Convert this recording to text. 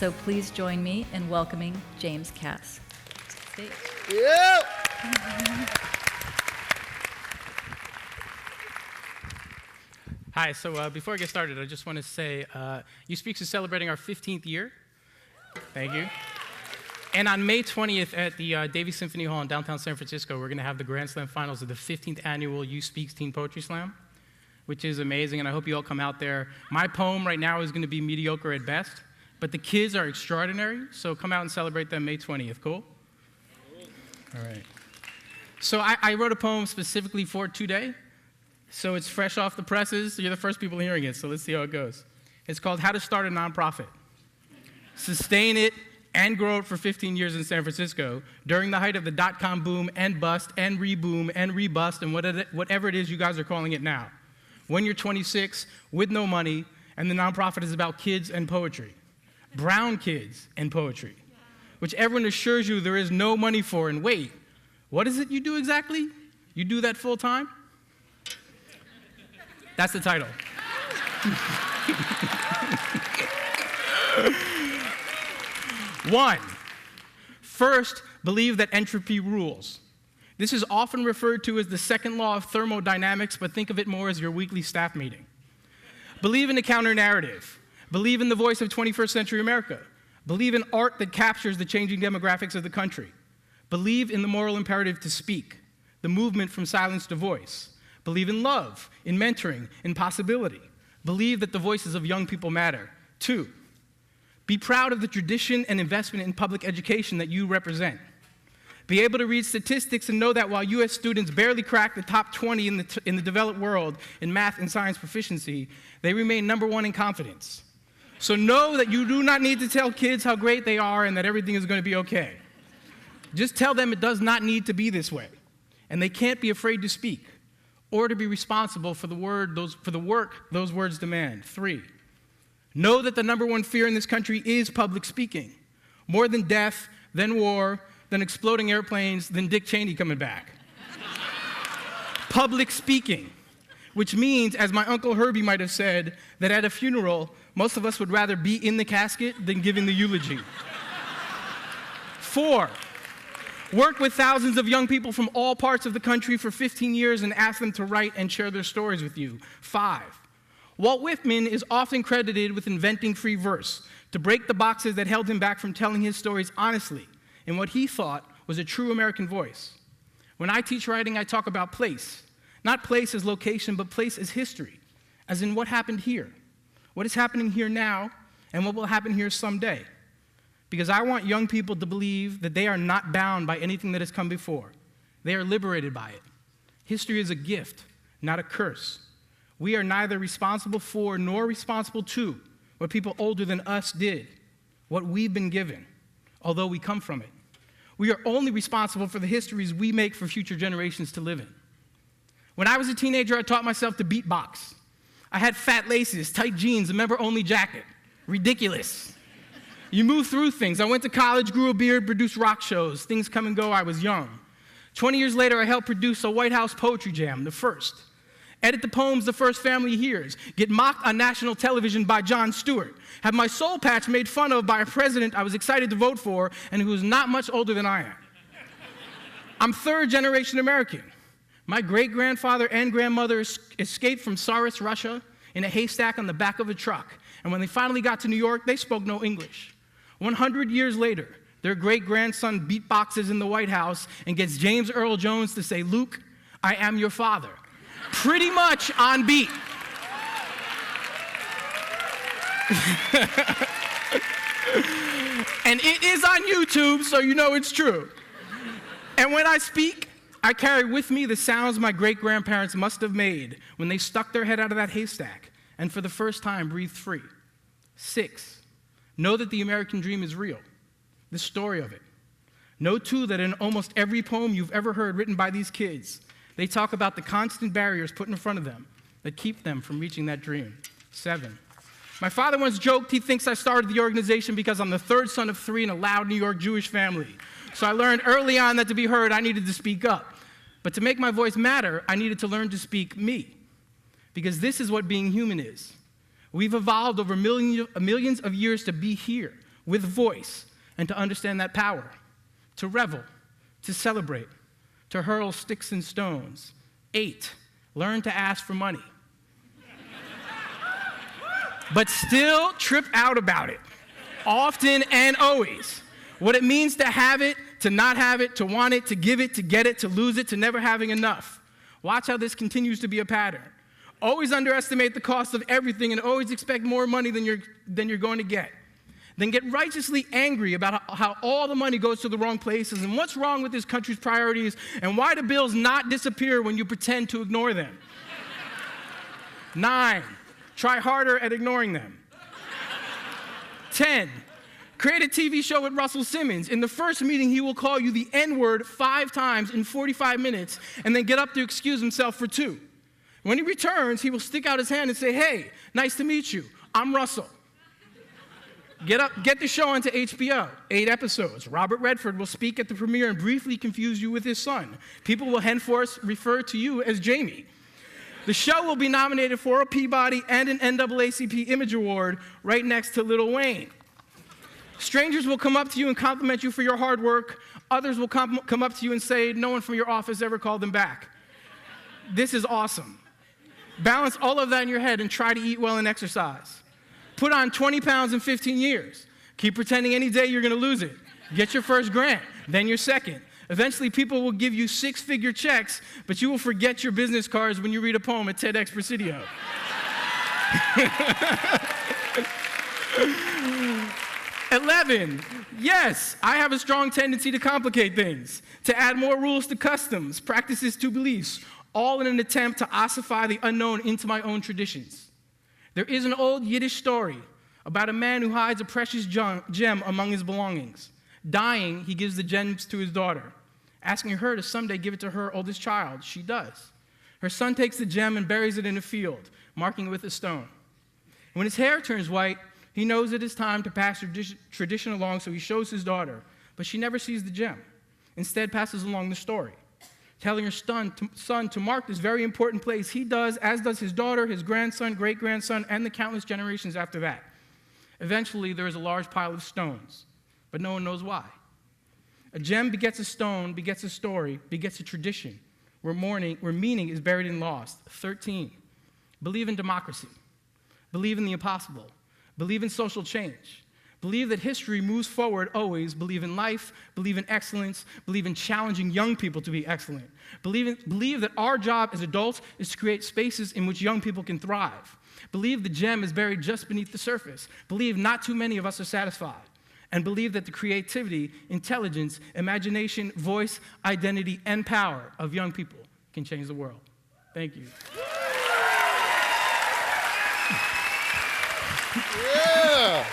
So please join me in welcoming James Kass to the stage. Yeah. Hi, so before I get started, I just want to say U Speaks is celebrating our 15th year. Thank you. And on May 20th at the Davies Symphony Hall in downtown San Francisco, we're going to have the Grand Slam finals of the 15th annual U Speaks Teen Poetry Slam, which is amazing, and I hope you all come out there. My poem right now is going to be mediocre at best, but the kids are extraordinary, so come out and celebrate them May 20th, cool? All right. So I wrote a poem specifically for today, so it's fresh off the presses. You're the first people hearing it, so let's see how it goes. It's called How to Start a Nonprofit. Sustain it and grow it for 15 years in San Francisco during the height of the dot-com boom and bust and reboom and rebust and whatever it is you guys are calling it now. When you're 26, with no money, and the nonprofit is about kids and poetry. Brown kids and poetry, which everyone assures you there is no money for. And wait, what is it you do exactly? You do that full time? That's the title. 1, first, believe that entropy rules. This is often referred to as the second law of thermodynamics, but think of it more as your weekly staff meeting. Believe in the counter-narrative. Believe in the voice of 21st century America. Believe in art that captures the changing demographics of the country. Believe in the moral imperative to speak, the movement from silence to voice. Believe in love, in mentoring, in possibility. Believe that the voices of young people matter. 2, be proud of the tradition and investment in public education that you represent. Be able to read statistics and know that while U.S. students barely crack the top 20 in the developed world in math and science proficiency, they remain number 1 in confidence. So know that you do not need to tell kids how great they are and that everything is going to be okay. Just tell them it does not need to be this way, and they can't be afraid to speak or to be responsible for the work those words demand. 3, know that the number 1 fear in this country is public speaking. More than death, than war, than exploding airplanes, than Dick Cheney coming back. Public speaking, which means, as my Uncle Herbie might have said, that at a funeral, most of us would rather be in the casket than giving the eulogy. 4, work with thousands of young people from all parts of the country for 15 years and ask them to write and share their stories with you. 5, Walt Whitman is often credited with inventing free verse to break the boxes that held him back from telling his stories honestly in what he thought was a true American voice. When I teach writing, I talk about place. Not place as location, but place as history, as in what happened here, what is happening here now, and what will happen here someday. Because I want young people to believe that they are not bound by anything that has come before. They are liberated by it. History is a gift, not a curse. We are neither responsible for nor responsible to what people older than us did, what we've been given, although we come from it. We are only responsible for the histories we make for future generations to live in. When I was a teenager, I taught myself to beatbox. I had fat laces, tight jeans, a member-only jacket. Ridiculous. You move through things. I went to college, grew a beard, produced rock shows. Things come and go. I was young. 20 years later, I helped produce a White House poetry jam, the first. Edit the poems the first family hears. Get mocked on national television by Jon Stewart. Have my soul patch made fun of by a president I was excited to vote for and who is not much older than I am. I'm third-generation American. My great-grandfather and grandmother escaped from Tsarist Russia in a haystack on the back of a truck. And when they finally got to New York, they spoke no English. 100 years later, their great-grandson beatboxes in the White House and gets James Earl Jones to say, "Luke, I am your father." Pretty much on beat. And it is on YouTube, so you know it's true. And when I speak, I carry with me the sounds my great-grandparents must have made when they stuck their head out of that haystack and for the first time breathed free. 6, know that the American dream is real, the story of it. Know, too, that in almost every poem you've ever heard written by these kids, they talk about the constant barriers put in front of them that keep them from reaching that dream. 7, my father once joked he thinks I started the organization because I'm the third son of 3 in a loud New York Jewish family. So I learned early on that to be heard, I needed to speak up. But to make my voice matter, I needed to learn to speak me. Because this is what being human is. We've evolved over millions of years to be here, with voice, and to understand that power, to revel, to celebrate, to hurl sticks and stones. 8, learn to ask for money. But still trip out about it, often and always. What it means to have it, to not have it, to want it, to give it, to get it, to lose it, to never having enough. Watch how this continues to be a pattern. Always underestimate the cost of everything and always expect more money than you're going to get. Then get righteously angry about how all the money goes to the wrong places and what's wrong with this country's priorities and why do bills not disappear when you pretend to ignore them. 9, try harder at ignoring them. 10, create a TV show with Russell Simmons. In the first meeting, he will call you the N-word 5 times in 45 minutes and then get up to excuse himself for 2. When he returns, he will stick out his hand and say, "Hey, nice to meet you. I'm Russell." Get the show onto HBO, 8 episodes. Robert Redford will speak at the premiere and briefly confuse you with his son. People will henceforth refer to you as Jamie. The show will be nominated for a Peabody and an NAACP Image Award right next to Lil Wayne. Strangers will come up to you and compliment you for your hard work. Others will come up to you and say no one from your office ever called them back. This is awesome. Balance all of that in your head and try to eat well and exercise. Put on 20 pounds in 15 years. Keep pretending any day you're going to lose it. Get your first grant, then your second. Eventually, people will give you 6-figure checks, but you will forget your business cards when you read a poem at TEDxPresidio. 11, yes, I have a strong tendency to complicate things, to add more rules to customs, practices to beliefs, all in an attempt to ossify the unknown into my own traditions. There is an old Yiddish story about a man who hides a precious gem among his belongings. Dying, he gives the gems to his daughter, asking her to someday give it to her oldest child. She does. Her son takes the gem and buries it in a field, marking it with a stone. When his hair turns white, he knows it is time to pass tradition along, so he shows his daughter, but she never sees the gem. Instead, passes along the story, telling her son to mark this very important place. He does, as does his daughter, his grandson, great-grandson, and the countless generations after that. Eventually, there is a large pile of stones, but no one knows why. A gem begets a stone, begets a story, begets a tradition, where meaning is buried and lost. 13, believe in democracy. Believe in the impossible. Believe in social change. Believe that history moves forward always. Believe in life. Believe in excellence. Believe in challenging young people to be excellent. Believe that our job as adults is to create spaces in which young people can thrive. Believe the gem is buried just beneath the surface. Believe not too many of us are satisfied. And believe that the creativity, intelligence, imagination, voice, identity, and power of young people can change the world. Thank you. Yeah.